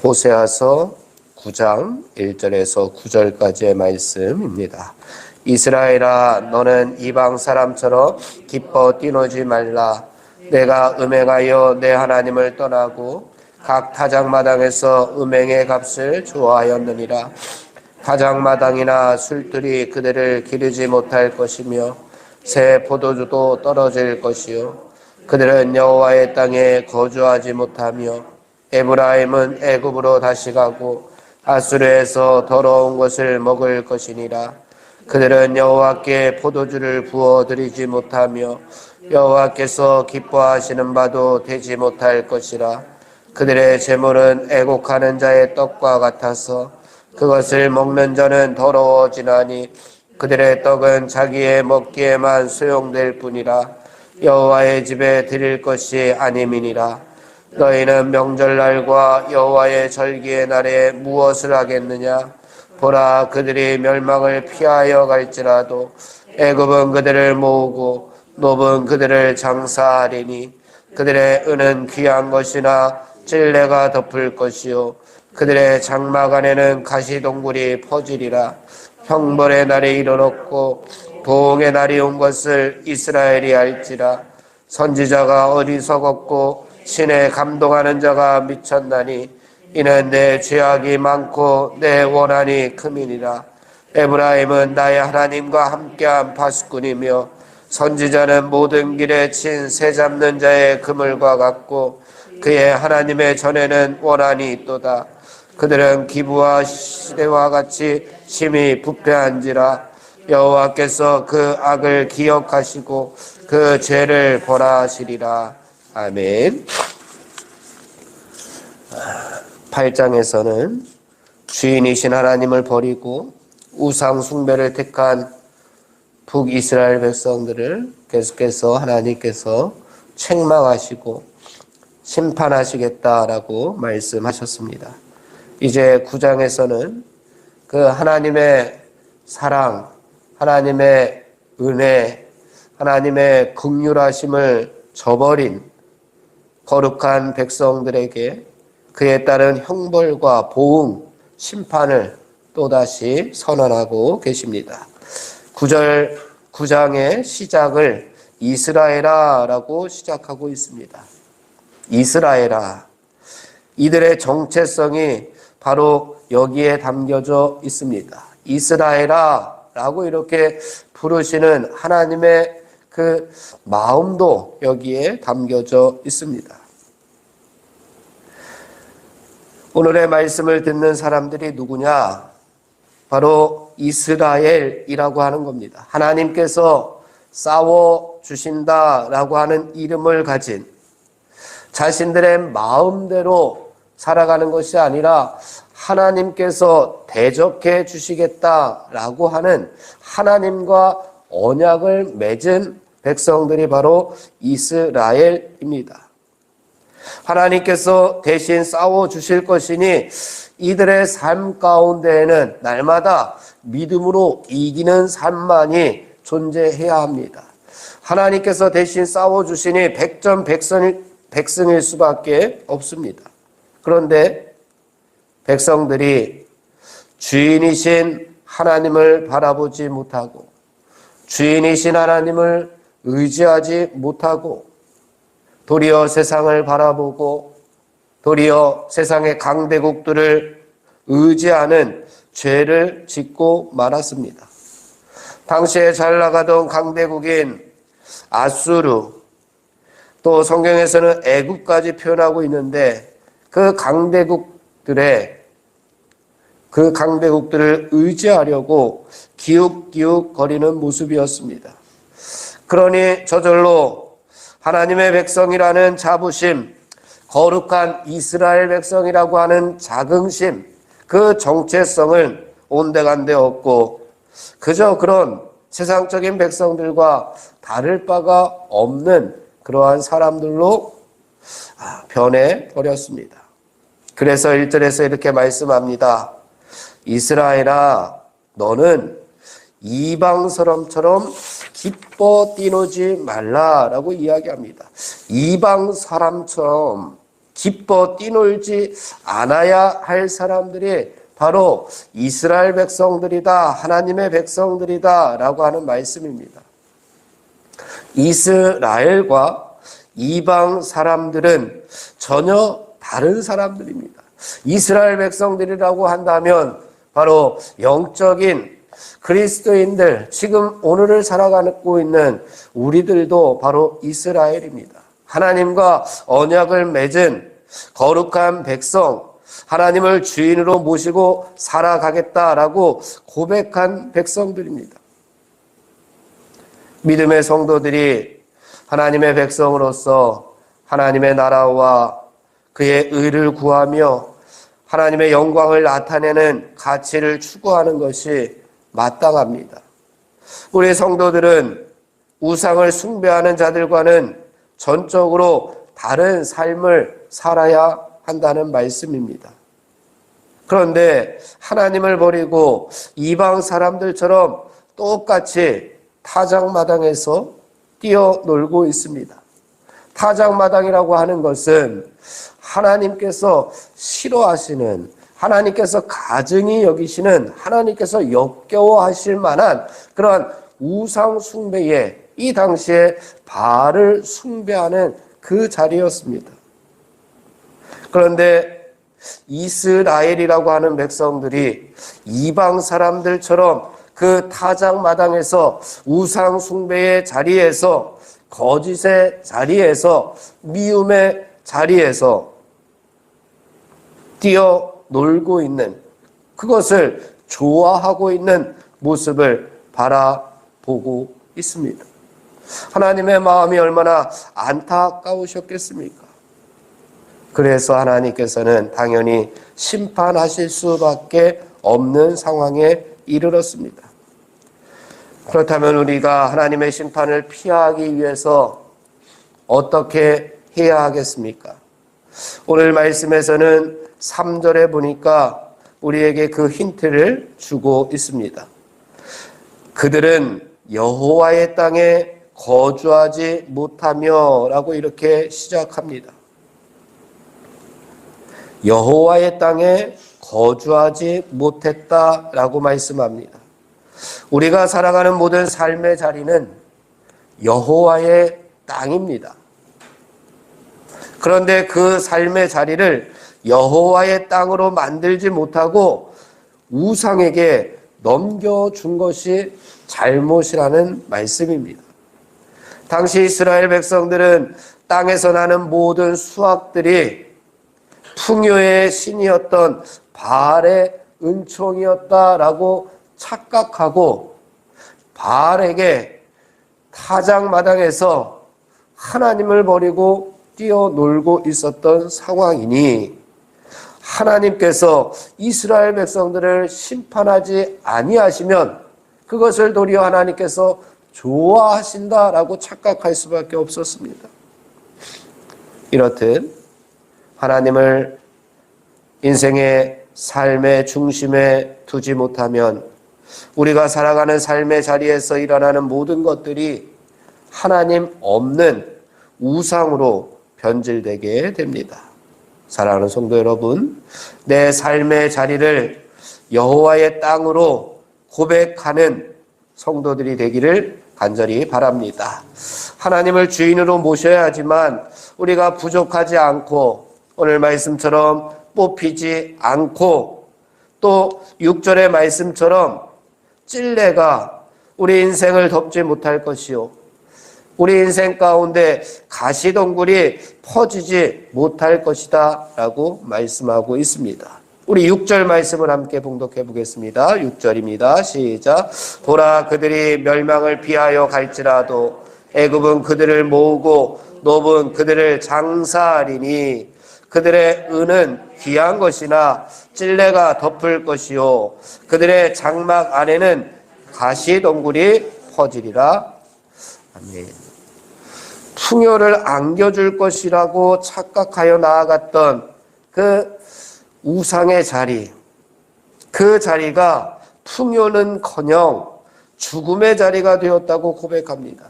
호세아서 9장 1절에서 9절까지의 말씀입니다. 이스라엘아, 너는 이방 사람처럼 기뻐 뛰노지 말라. 내가 음행하여 내 하나님을 떠나고 각 타작마당에서 음행의 값을 좋아하였느니라. 타작마당이나 술들이 그들을 기르지 못할 것이며 새 포도주도 떨어질 것이요 그들은 여호와의 땅에 거주하지 못하며 에브라임은 애굽으로 다시 가고 아수르에서 더러운 것을 먹을 것이니라. 그들은 여호와께 포도주를 부어드리지 못하며 여호와께서 기뻐하시는 바도 되지 못할 것이라. 그들의 재물은 애곡하는 자의 떡과 같아서 그것을 먹는 자는 더러워지나니 그들의 떡은 자기의 먹기에만 소용될 뿐이라. 여호와의 집에 드릴 것이 아님이니라. 너희는 명절날과 여호와의 절기의 날에 무엇을 하겠느냐? 보라, 그들이 멸망을 피하여 갈지라도 애굽은 그들을 모으고 노은 그들을 장사하리니 그들의 은은 귀한 것이나 찔레가 덮을 것이요 그들의 장막 안에는 가시동굴이 퍼지리라. 형벌의 날이 이르렀고 보응의 날이 온 것을 이스라엘이 알지라. 선지자가 어리석었고 신에 감동하는 자가 미쳤나니 이는 내 죄악이 많고 내 원한이 큼이니라. 에브라임은 나의 하나님과 함께한 파수꾼이며 선지자는 모든 길에 친 새 잡는 자의 그물과 같고 그의 하나님의 전에는 원한이 있도다. 그들은 기부와 시대와 같이 심히 부패한지라. 여호와께서 그 악을 기억하시고 그 죄를 벌하시리라. 아멘. 8장에서는 주인이신 하나님을 버리고 우상 숭배를 택한 북이스라엘 백성들을 계속해서 하나님께서 책망하시고 심판하시겠다라고 말씀하셨습니다. 이제 9장에서는 그 하나님의 사랑, 하나님의 은혜, 하나님의 긍휼하심을 저버린 거룩한 백성들에게 그에 따른 형벌과 보응, 심판을 또다시 선언하고 계십니다. 9장의 시작을 이스라엘아라고 시작하고 있습니다. 이스라엘아. 이들의 정체성이 바로 여기에 담겨져 있습니다. 이스라엘아라고 이렇게 부르시는 하나님의 그 마음도 여기에 담겨져 있습니다. 오늘의 말씀을 듣는 사람들이 누구냐? 바로 이스라엘이라고 하는 겁니다. 하나님께서 싸워주신다라고 하는 이름을 가진 자신들의 마음대로 살아가는 것이 아니라 하나님께서 대적해 주시겠다라고 하는 하나님과 언약을 맺은 백성들이 바로 이스라엘입니다. 하나님께서 대신 싸워주실 것이니 이들의 삶 가운데에는 날마다 믿음으로 이기는 삶만이 존재해야 합니다. 하나님께서 대신 싸워주시니 백성일 수밖에 없습니다. 그런데 백성들이 주인이신 하나님을 바라보지 못하고 주인이신 하나님을 의지하지 못하고 도리어 세상을 바라보고 도리어 세상의 강대국들을 의지하는 죄를 짓고 말았습니다. 당시에 잘 나가던 강대국인 아수르, 또 성경에서는 애굽까지 표현하고 있는데 그 강대국들을 의지하려고 기웃기웃 거리는 모습이었습니다. 그러니 저절로 하나님의 백성이라는 자부심, 거룩한 이스라엘 백성이라고 하는 자긍심, 그 정체성을 온데간데 없고 그저 그런 세상적인 백성들과 다를 바가 없는 그러한 사람들로 변해버렸습니다. 그래서 1절에서 이렇게 말씀합니다. 이스라엘아, 너는 이방 사람처럼 기뻐 뛰노지 말라라고 이야기합니다. 이방 사람처럼 기뻐 뛰놀지 않아야 할 사람들이 바로 이스라엘 백성들이다, 하나님의 백성들이다 라고 하는 말씀입니다. 이스라엘과 이방 사람들은 전혀 다른 사람들입니다. 이스라엘 백성들이라고 한다면 바로 영적인 그리스도인들, 지금 오늘을 살아가고 있는 우리들도 바로 이스라엘입니다. 하나님과 언약을 맺은 거룩한 백성, 하나님을 주인으로 모시고 살아가겠다라고 고백한 백성들입니다. 믿음의 성도들이 하나님의 백성으로서 하나님의 나라와 그의 의를 구하며 하나님의 영광을 나타내는 가치를 추구하는 것이 마땅합니다. 우리 성도들은 우상을 숭배하는 자들과는 전적으로 다른 삶을 살아야 한다는 말씀입니다. 그런데 하나님을 버리고 이방 사람들처럼 똑같이 타작마당에서 뛰어놀고 있습니다. 타작마당이라고 하는 것은 하나님께서 싫어하시는, 하나님께서 가증히 여기시는, 하나님께서 역겨워하실 만한 그러한 우상 숭배에 이 당시에 바알을 숭배하는 그 자리였습니다. 그런데 이스라엘이라고 하는 백성들이 이방 사람들처럼 그 타작마당에서 우상 숭배의 자리에서, 거짓의 자리에서, 미움의 자리에서 뛰어놀고 있는, 그것을 좋아하고 있는 모습을 바라보고 있습니다. 하나님의 마음이 얼마나 안타까우셨겠습니까? 그래서 하나님께서는 당연히 심판하실 수밖에 없는 상황에 이르렀습니다. 그렇다면 우리가 하나님의 심판을 피하기 위해서 어떻게 해야 하겠습니까? 오늘 말씀에서는 3절에 보니까 우리에게 그 힌트를 주고 있습니다. 그들은 여호와의 땅에 거주하지 못하며 라고 이렇게 시작합니다. 여호와의 땅에 거주하지 못했다라고 말씀합니다. 우리가 살아가는 모든 삶의 자리는 여호와의 땅입니다. 그런데 그 삶의 자리를 여호와의 땅으로 만들지 못하고 우상에게 넘겨준 것이 잘못이라는 말씀입니다. 당시 이스라엘 백성들은 땅에서 나는 모든 수확들이 풍요의 신이었던 바알의 은총이었다라고 착각하고 바알에게 타작마당에서 하나님을 버리고 뛰어놀고 있었던 상황이니, 하나님께서 이스라엘 백성들을 심판하지 아니하시면 그것을 도리어 하나님께서 좋아하신다라고 착각할 수밖에 없었습니다. 이렇듯 하나님을 인생의 삶의 중심에 두지 못하면 우리가 살아가는 삶의 자리에서 일어나는 모든 것들이 하나님 없는 우상으로 변질되게 됩니다. 사랑하는 성도 여러분, 내 삶의 자리를 여호와의 땅으로 고백하는 성도들이 되기를 간절히 바랍니다. 하나님을 주인으로 모셔야 하지만 우리가 부족하지 않고 오늘 말씀처럼 뽑히지 않고 또 6절의 말씀처럼 찔레가 우리 인생을 덮지 못할 것이요, 우리 인생 가운데 가시덩굴이 퍼지지 못할 것이다 라고 말씀하고 있습니다. 우리 6절 말씀을 함께 봉독해 보겠습니다. 6절입니다. 시작. 보라, 그들이 멸망을 피하여 갈지라도 애굽은 그들을 모으고 노브는 그들을 장사하리니 그들의 은은 귀한 것이나 찔레가 덮을 것이요 그들의 장막 안에는 가시덩굴이 퍼지리라. 아멘. 풍요를 안겨줄 것이라고 착각하여 나아갔던 그 우상의 자리, 그 자리가 풍요는커녕 죽음의 자리가 되었다고 고백합니다.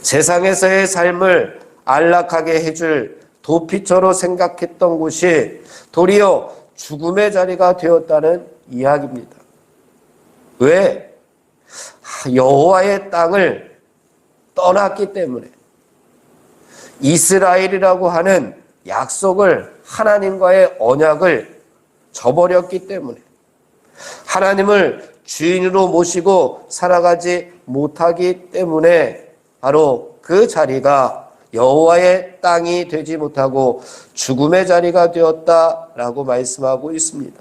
세상에서의 삶을 안락하게 해줄 도피처로 생각했던 곳이 도리어 죽음의 자리가 되었다는 이야기입니다. 왜? 여호와의 땅을 떠났기 때문에, 이스라엘이라고 하는 약속을, 하나님과의 언약을 저버렸기 때문에, 하나님을 주인으로 모시고 살아가지 못하기 때문에 바로 그 자리가 여호와의 땅이 되지 못하고 죽음의 자리가 되었다라고 말씀하고 있습니다.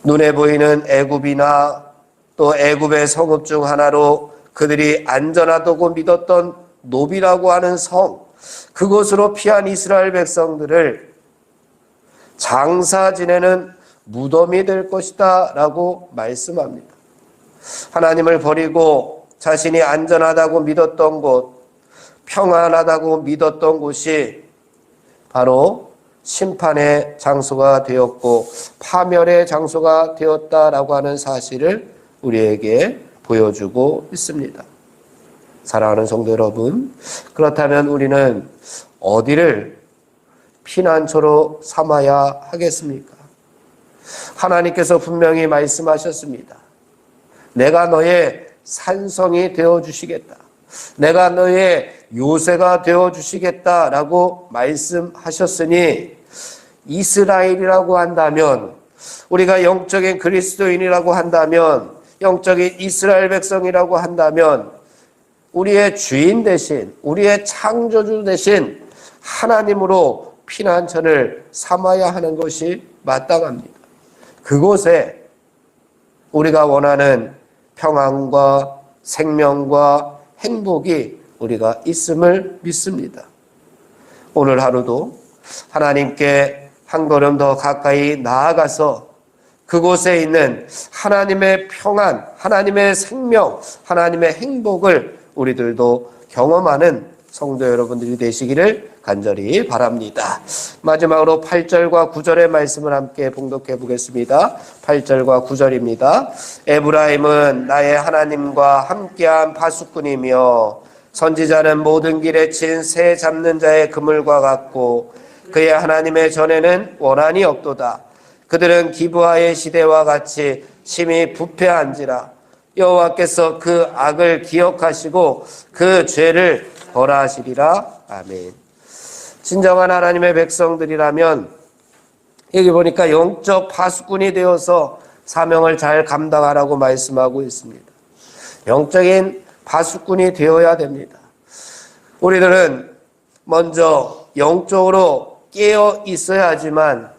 눈에 보이는 애굽이나 또 애굽의 성읍 중 하나로 그들이 안전하다고 믿었던 노비라고 하는 성, 그곳으로 피한 이스라엘 백성들을 장사 지내는 무덤이 될 것이다 라고 말씀합니다. 하나님을 버리고 자신이 안전하다고 믿었던 곳, 평안하다고 믿었던 곳이 바로 심판의 장소가 되었고 파멸의 장소가 되었다라고 하는 사실을 우리에게 보여주고 있습니다. 사랑하는 성도 여러분, 그렇다면 우리는 어디를 피난처로 삼아야 하겠습니까? 하나님께서 분명히 말씀하셨습니다. 내가 너의 산성이 되어주시겠다. 내가 너의 요새가 되어주시겠다라고 말씀하셨으니, 이스라엘이라고 한다면, 우리가 영적인 그리스도인이라고 한다면, 영적인 이스라엘 백성이라고 한다면 우리의 주인 대신, 우리의 창조주 대신 하나님으로 피난처를 삼아야 하는 것이 마땅합니다. 그곳에 우리가 원하는 평안과 생명과 행복이 우리가 있음을 믿습니다. 오늘 하루도 하나님께 한 걸음 더 가까이 나아가서 그곳에 있는 하나님의 평안, 하나님의 생명, 하나님의 행복을 우리들도 경험하는 성도 여러분들이 되시기를 간절히 바랍니다. 마지막으로 8절과 9절의 말씀을 함께 봉독해 보겠습니다. 8절과 9절입니다. 에브라임은 나의 하나님과 함께한 파수꾼이며 선지자는 모든 길에 친 새 잡는 자의 그물과 같고 그의 하나님의 전에는 원한이 없도다. 그들은 기브아의 시대와 같이 심히 부패한지라. 여호와께서 그 악을 기억하시고 그 죄를 벌하시리라. 아멘. 진정한 하나님의 백성들이라면 여기 보니까 영적 파수꾼이 되어서 사명을 잘 감당하라고 말씀하고 있습니다. 영적인 파수꾼이 되어야 됩니다. 우리들은 먼저 영적으로 깨어 있어야지만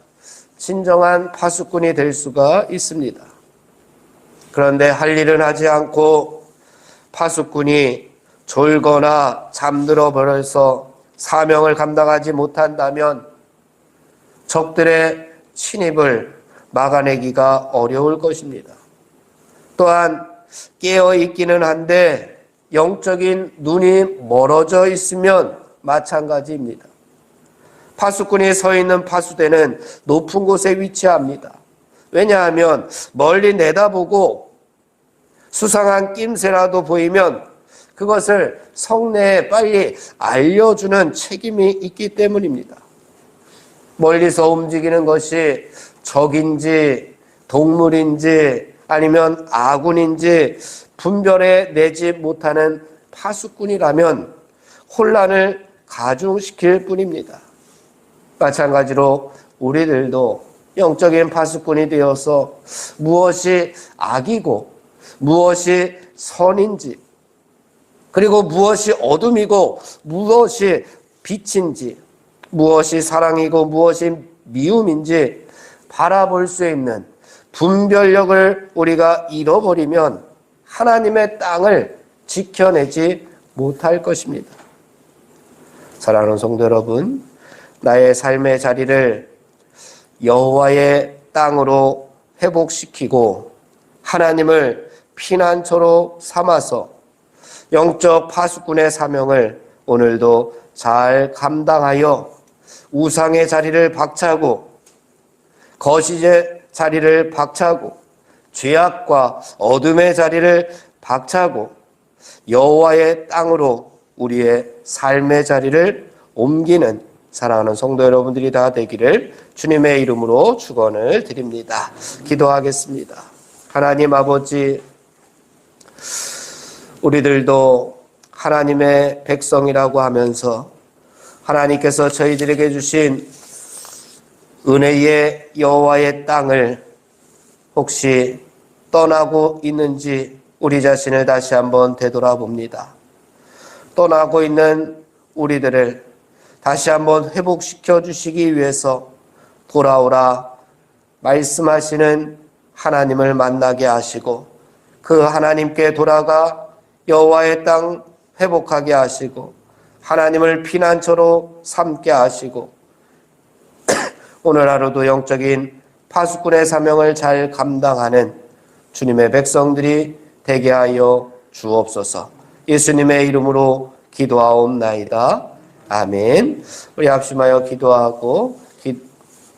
진정한 파수꾼이 될 수가 있습니다. 그런데 할 일은 하지 않고 파수꾼이 졸거나 잠들어 버려서 사명을 감당하지 못한다면 적들의 침입을 막아내기가 어려울 것입니다. 또한 깨어 있기는 한데 영적인 눈이 멀어져 있으면 마찬가지입니다. 파수꾼이 서 있는 파수대는 높은 곳에 위치합니다. 왜냐하면 멀리 내다보고 수상한 낌새라도 보이면 그것을 성내에 빨리 알려주는 책임이 있기 때문입니다. 멀리서 움직이는 것이 적인지 동물인지 아니면 아군인지 분별해 내지 못하는 파수꾼이라면 혼란을 가중시킬 뿐입니다. 마찬가지로 우리들도 영적인 파수꾼이 되어서 무엇이 악이고 무엇이 선인지, 그리고 무엇이 어둠이고 무엇이 빛인지, 무엇이 사랑이고 무엇이 미움인지 바라볼 수 있는 분별력을 우리가 잃어버리면 하나님의 땅을 지켜내지 못할 것입니다. 사랑하는 성도 여러분, 나의 삶의 자리를 여호와의 땅으로 회복시키고 하나님을 피난처로 삼아서 영적 파수꾼의 사명을 오늘도 잘 감당하여 우상의 자리를 박차고 거짓의 자리를 박차고 죄악과 어둠의 자리를 박차고 여호와의 땅으로 우리의 삶의 자리를 옮기는 사랑하는 성도 여러분들이 다 되기를 주님의 이름으로 축원을 드립니다. 기도하겠습니다. 하나님 아버지, 우리들도 하나님의 백성이라고 하면서 하나님께서 저희들에게 주신 은혜의 여호와의 땅을 혹시 떠나고 있는지 우리 자신을 다시 한번 되돌아봅니다. 떠나고 있는 우리들을 다시 한번 회복시켜 주시기 위해서 돌아오라 말씀하시는 하나님을 만나게 하시고 그 하나님께 돌아가 여호와의 땅 회복하게 하시고 하나님을 피난처로 삼게 하시고 오늘 하루도 영적인 파수꾼의 사명을 잘 감당하는 주님의 백성들이 되게 하여 주옵소서. 예수님의 이름으로 기도하옵나이다. 아멘. 우리 합심하여 기도하고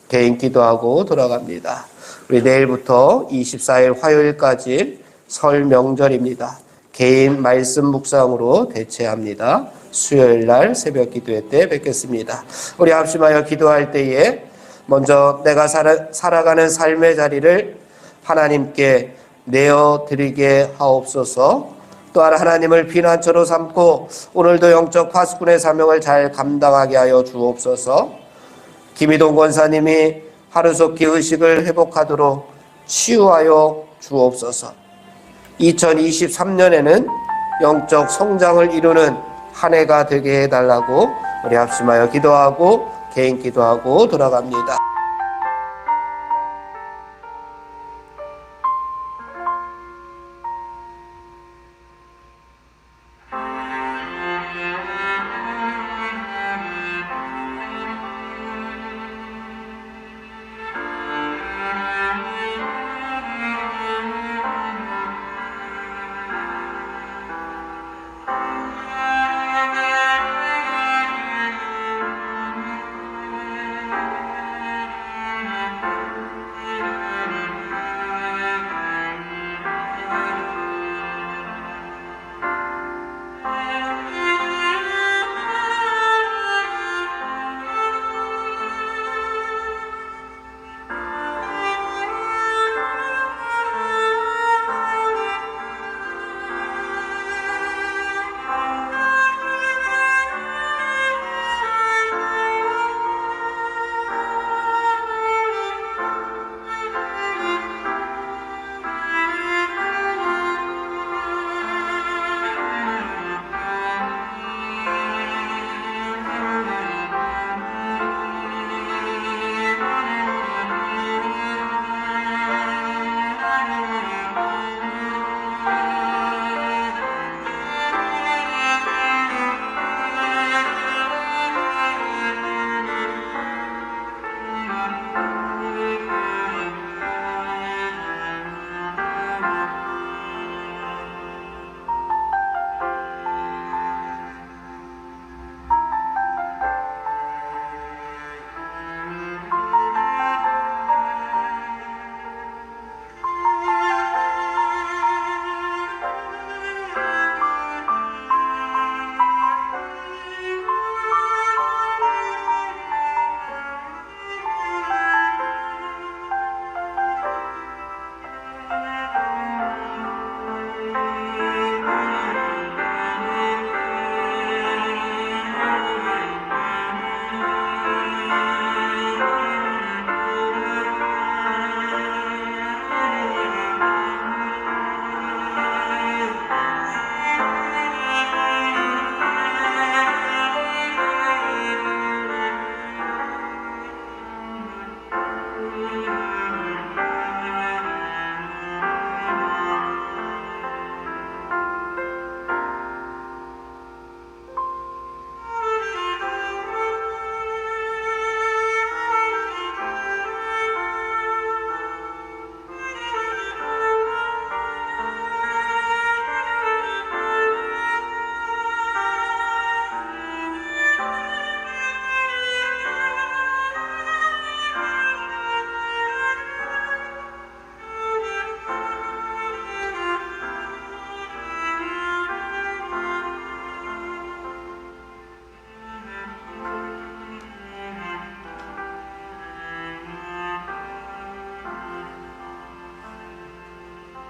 개인 기도하고 돌아갑니다. 우리 내일부터 24일 화요일까지 설 명절입니다. 개인 말씀 묵상으로 대체합니다. 수요일 날 새벽 기도회 때 뵙겠습니다. 우리 합심하여 기도할 때에 먼저 내가 살아가는 삶의 자리를 하나님께 내어드리게 하옵소서. 또한 하나님을 피난처로 삼고 오늘도 영적 파수꾼의 사명을 잘 감당하게 하여 주옵소서. 김희동 권사님이 하루속히 의식을 회복하도록 치유하여 주옵소서. 2023년에는 영적 성장을 이루는 한 해가 되게 해달라고 우리 합심하여 기도하고 개인 기도하고 돌아갑니다.